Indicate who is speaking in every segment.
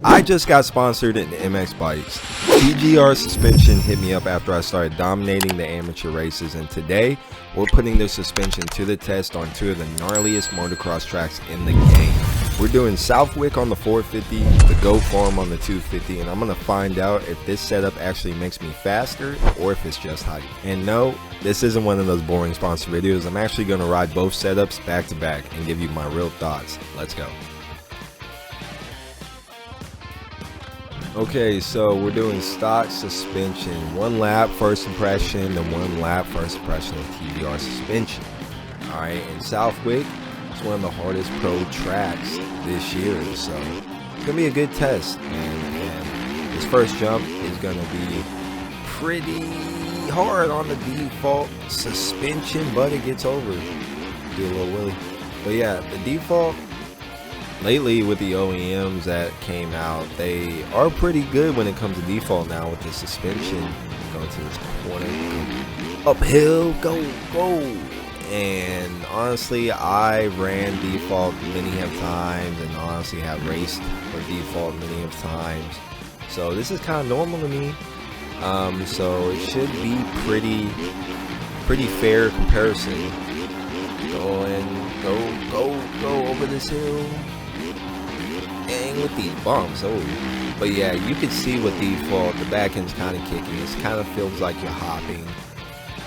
Speaker 1: I just got sponsored in MX Bikes. TGR suspension hit me up after I started dominating the amateur races, and today we're putting their suspension to the test on two of the gnarliest motocross tracks in the game. We're doing Southwick on the 450, the Goat Farm on the 250, and I'm going to find out if this setup actually makes me faster or if it's just hype. And no, this isn't one of those boring sponsored videos. I'm actually going to ride both setups back to back and give you my real thoughts. Let's go. Okay, so we're doing stock suspension. 1 lap first impression and 1 lap first impression of TGR suspension. Alright, and Southwick is one of the hardest pro tracks this year, so it's gonna be a good test. And this first jump is gonna be pretty hard on the default suspension, but it gets over. Do a little wheelie. But yeah, the default lately with the OEMs that came out, they are pretty good when it comes to default now with the suspension. Going to this corner, uphill, go. And honestly, I ran default many of times, and honestly have raced for default many of times. So this is kind of normal to me. So it should be pretty fair comparison. Go over this hill. Dang, with these bumps, but yeah, you can see with default the back end's kind of kicking. It kind of feels like you're hopping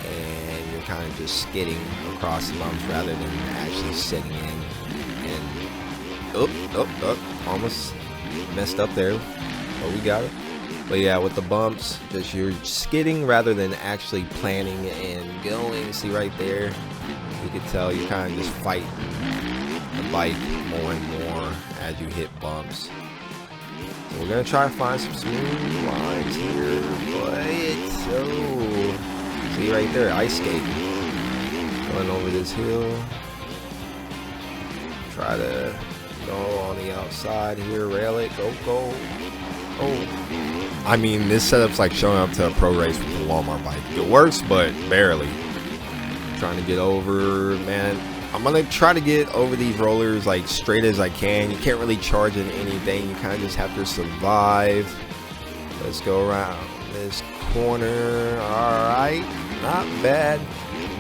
Speaker 1: and you're kind of just skidding across the bumps rather than actually sitting in. And almost messed up there, but we got it. But yeah, with the bumps, just you're skidding rather than actually planning and going. See right there, you can tell you're kind of just fighting the bike more and more as you hit bumps. So we're gonna try to find some smooth lines here, but see right there, ice skating, going over this hill. Try to go on the outside here, rail it, go. I mean, this setup's like showing up to a pro race with a Walmart bike. It works, but barely. Trying to get over, man. I'm gonna try to get over these rollers like straight as I can. You can't really charge in anything. You kind of just have to survive. Let's go around this corner. All right, not bad,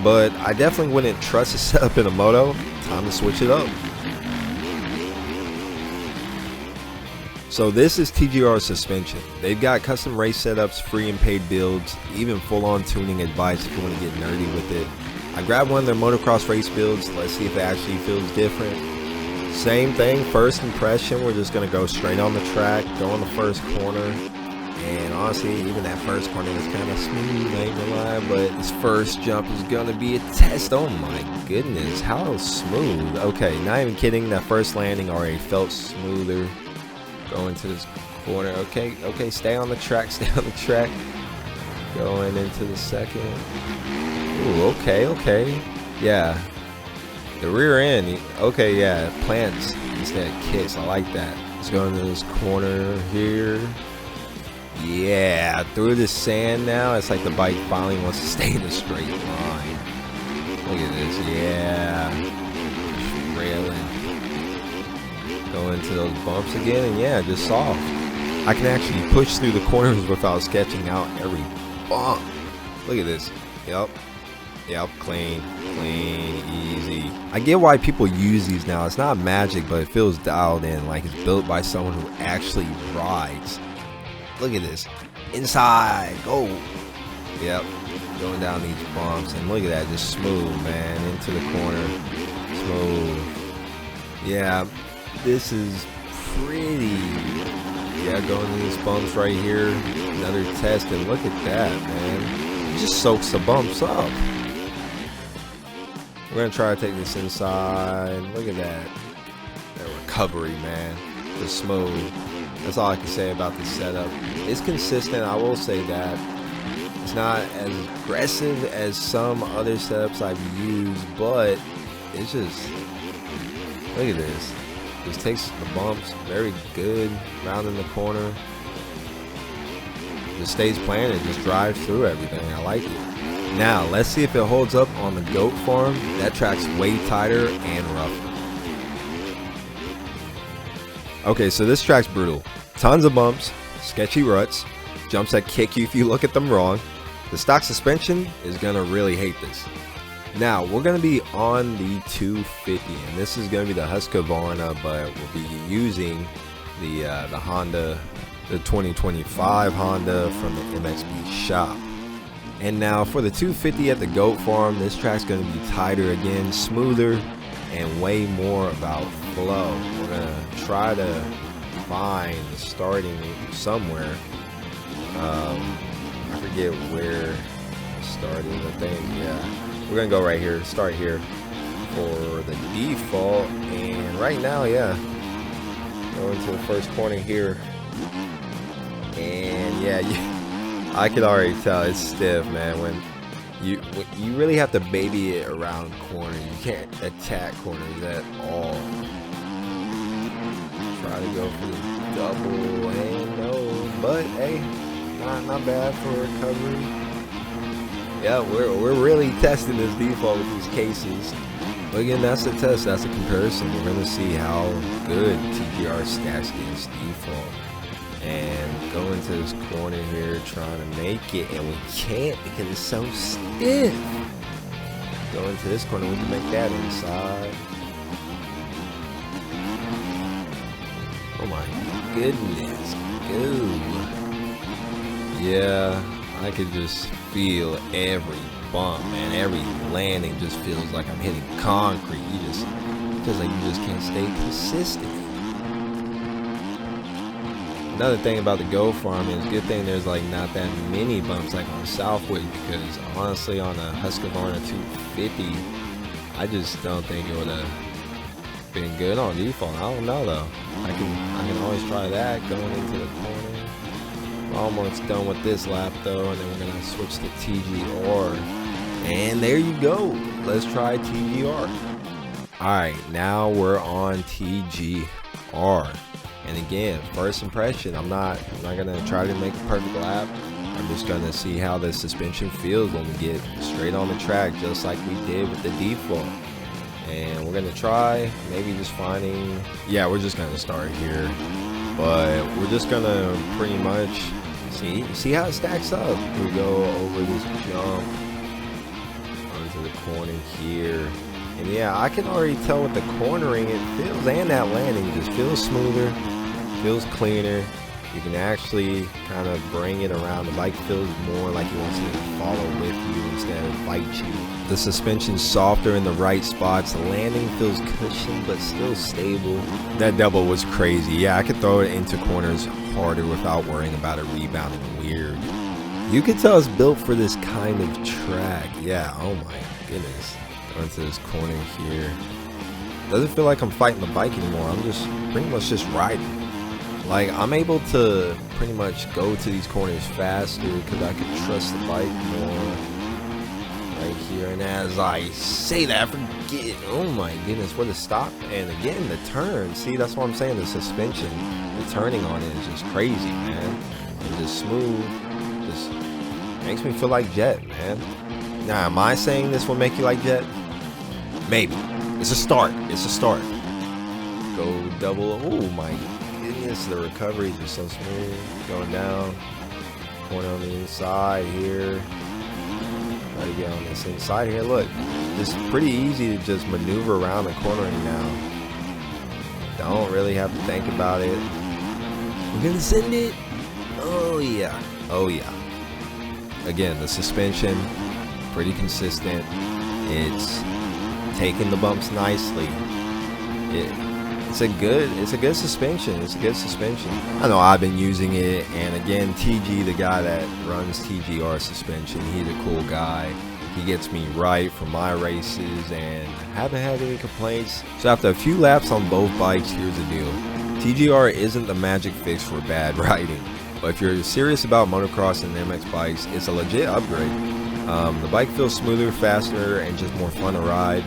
Speaker 1: but I definitely wouldn't trust a setup in a moto. Time to switch it up. So this is TGR suspension. They've got custom race setups, free and paid builds, even full-on tuning advice if you want to get nerdy with it. I grabbed one of their motocross race builds. Let's see if it actually feels different. Same thing, first impression, we're just going to go straight on the track, go on the first corner. And honestly, even that first corner was kind of smooth, I ain't gonna lie, but this first jump is going to be a test. Oh my goodness, how smooth. Okay, not even kidding, that first landing already felt smoother. Going to this corner, okay, stay on the track, Going into the second. Ooh, okay. Yeah. The rear end, okay, yeah, plants instead of kicks. I like that. Let's go into this corner here. Yeah, through the sand now. It's like the bike finally wants to stay in a straight line. Look at this, yeah. Just railing. Go into those bumps again, and yeah, just soft. I can actually push through the corners without sketching out every bump. Look at this. Yep, clean, easy. I get why people use these now. It's not magic, but it feels dialed in, like it's built by someone who actually rides. Look at this. Inside, go. Yep, going down these bumps, and look at that, just smooth, man, into the corner, smooth. Yeah, this is pretty. Yeah, going to these bumps right here, another test, and look at that, man. It just soaks the bumps up. We're gonna try to take this inside. Look at that. That recovery, man. Just smooth. That's all I can say about this setup. It's consistent, I will say that. It's not as aggressive as some other setups I've used, but it's just, look at this. Just takes the bumps, very good, rounding the corner. Just stays planted, just drives through everything. I like it. Now, let's see if it holds up on the Goat Farm. That track's way tighter and rougher. Okay, so this track's brutal. Tons of bumps, sketchy ruts, jumps that kick you if you look at them wrong. The stock suspension is going to really hate this. Now, we're going to be on the 250, and this is going to be the Husqvarna, but we'll be using the Honda, the 2025 Honda from the MXB shop. And now for the 250 at the Goat Farm, this track's going to be tighter again, smoother, and way more about flow. We're going to try to find the starting somewhere. I forget where starting, I think, yeah. We're gonna go right here, start here for the default, and right now, yeah, go into the first corner here, and yeah, I can already tell it's stiff, man. When you really have to baby it around corners. You can't attack corners at all. Try to go for the double, and no, but hey, not bad for recovery. Yeah, we're really testing this default with these cases. But again, that's the test, that's the comparison. We're going to see how good TGR stacks against default. And go into this corner here trying to make it, and we can't because it's so stiff. Go into this corner, we can make that inside. Oh my goodness, go. Yeah. I could just feel every bump, man. Every landing just feels like I'm hitting concrete. Feels like you just can't stay consistent. Another thing about the Go Farm is good thing there's like not that many bumps like on Southwick, because honestly on a Husqvarna 250, I just don't think it would have been good on default. I don't know though. I can always try that going into the corner. Almost done with this lap though, and then we're gonna switch to TGR, and there you go. Let's try TGR. All right, now we're on TGR, and again, first impression, I'm not gonna try to make a perfect lap. I'm just gonna see how the suspension feels when we get straight on the track, just like we did with the default. And we're gonna try maybe just finding, yeah, we're just gonna start here, but we're just gonna pretty much see how it stacks up. We go over this jump onto the corner here, and yeah, I can already tell with the cornering it feels, and that landing just feels smoother, feels cleaner. You can actually kind of bring it around. The bike feels more like it wants to follow with you instead of fight you. The suspension's softer in the right spots. The landing feels cushioned but still stable. That double was crazy. Yeah, I could throw it into corners harder without worrying about it rebounding weird. You could tell it's built for this kind of track. Yeah, oh my goodness. Going to this corner here. Doesn't feel like I'm fighting the bike anymore. I'm just pretty much just riding. Like, I'm able to pretty much go to these corners faster because I can trust the bike more. Right here, and as I say that, I forget, oh my goodness, what a stop. And again, the turn, see, that's what I'm saying, the suspension, the turning on it is just crazy, man. It's just smooth, just makes me feel like Jet, man. Now, am I saying this will make you like Jet? Maybe. It's a start, Go double, oh my goodness, the recovery is just so smooth. Going down, corner on the inside here. Try to get on this inside here. Look, it's pretty easy to just maneuver around the cornering now. Don't really have to think about it. We're gonna send it. Oh yeah, oh yeah. Again, the suspension, pretty consistent. It's taking the bumps nicely. It's a good suspension. It's a good suspension. I know I've been using it, and again, TG, the guy that runs TGR suspension, he's a cool guy. He gets me right for my races, and haven't had any complaints. So after a few laps on both bikes, here's the deal. TGR isn't the magic fix for bad riding, but if you're serious about motocross and MX bikes, it's a legit upgrade. The bike feels smoother, faster, and just more fun to ride.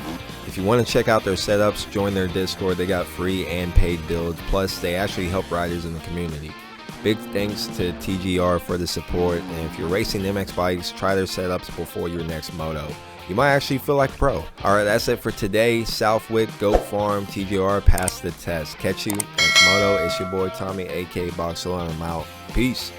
Speaker 1: If you want to check out their setups, join their Discord. They got free and paid builds, plus they actually help riders in the community. Big thanks to TGR for the support, and if you're racing MX bikes, try their setups before your next moto. You might actually feel like a pro. Alright, that's it for today. Southwick, Goat Farm, TGR, pass the test. Catch you next Moto. It's your boy Tommy, aka Boxule, and I'm out. Peace.